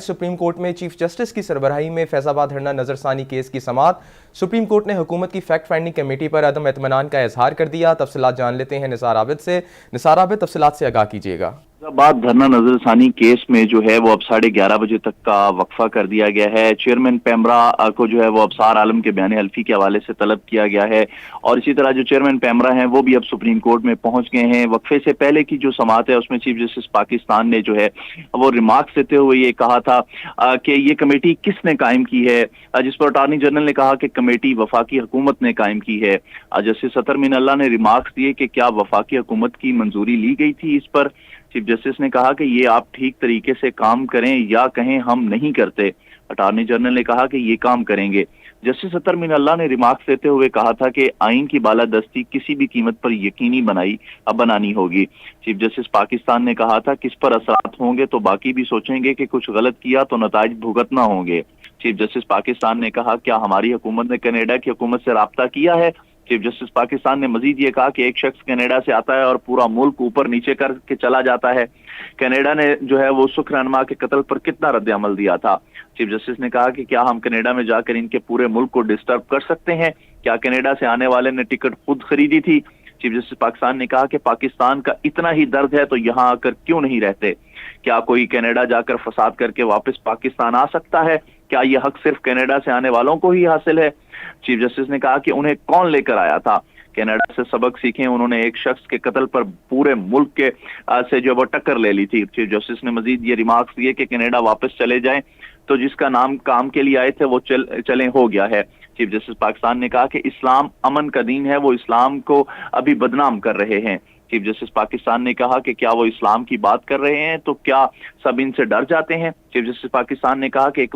Supreme court में chief justice की सरबराही में फैजाबाद धरना नजरसानी केस की समाअत। सुप्रीम कोर्ट ने हुकूमत की फैक्ट फाइंडिंग कमेटी पर अदम इत्मीनान का इजहार कर दिया। तफसीलात जान लेते हैं निसार आबिद से। निसार आबिद, तफसीलात से आगाह कीजिएगा। फैजाबाद धरना नजरसानी केस में जो है वो अब 11:30 बजे तक का वक्फा कर दिया गया है। चेयरमैन पेमरा को जो है वो अबसार आलम के बयान हल्फी के हवाले से तलब किया गया है और इसी तरह जो चेयरमैन पेमरा हैं वो भी अब सुप्रीम कोर्ट में पहुंच गए हैं। वक्फे से पहले की जो समाअत है उसमें चीफ जस्टिस पाकिस्तान ने जो है वो रिमार्क्स देते हुए ये कहा था कि ये कमेटी किसने कायम की है, जिस पर अटॉर्नी जनरल ने कहा कि कमेटी वफाकी हुकूमत ने कायम की है। जस्टिस अतर मीन अल्लाह ने रिमार्क्स दिए कि क्या वफाकी हुकूमत की मंजूरी ली गई थी। इस पर चीफ जस्टिस ने कहा कि ये आप ठीक तरीके से काम करें या कहें हम नहीं करते। अटॉर्नी जनरल ने कहा कि ये काम करेंगे। जस्टिस अतर मीन अल्लाह ने रिमार्क्स देते हुए कहा था कि आइन की बालादस्ती किसी भी कीमत पर यकीनी बनानी होगी। चीफ जस्टिस पाकिस्तान ने कहा था किस पर असरात होंगे तो बाकी भी सोचेंगे कि कुछ गलत किया तो नताइज भुगतना होंगे। चीफ जस्टिस पाकिस्तान ने कहा क्या हमारी हुकूमत ने कनाडा की हुकूमत से राब्ता किया है। चीफ जस्टिस पाकिस्तान ने मजीद ये कहा कि एक शख्स कनाडा से आता है और पूरा मुल्क ऊपर नीचे करके चला जाता है। कनाडा ने जो है वो सुख रहनुमा के कत्ल पर कितना रद्द अमल दिया था। चीफ जस्टिस ने कहा कि क्या हम कनाडा में जाकर इनके पूरे मुल्क को डिस्टर्ब कर सकते हैं, क्या कनाडा से आने वाले ने टिकट खुद खरीदी थी। चीफ जस्टिस पाकिस्तान ने कहा कि पाकिस्तान का इतना ही दर्द है तो यहाँ आकर क्यों नहीं रहते, क्या कोई कनाडा जाकर फसाद करके वापस पाकिस्तान आ सकता है, क्या यह हक सिर्फ कनाडा से आने वालों को ही हासिल है। चीफ जस्टिस ने कहा कि उन्हें कौन लेकर आया था, कनाडा से सबक सीखें, उन्होंने एक शख्स के कत्ल पर पूरे मुल्क के से जो वो टक्कर ले ली थी। चीफ जस्टिस ने मजीद ये रिमार्क्स दिए कि कनाडा वापस चले जाएं तो जिसका नाम काम के लिए आए थे वो चले हो गया है। चीफ जस्टिस पाकिस्तान ने कहा कि इस्लाम अमन का दीन है, वो इस्लाम को अभी बदनाम कर रहे हैं। चीफ जस्टिस पाकिस्तान ने कहा कि क्या वो इस्लाम की बात कर रहे हैं तो क्या सब इनसे डर जाते हैं। चीफ जस्टिस पाकिस्तान ने कहा कि एक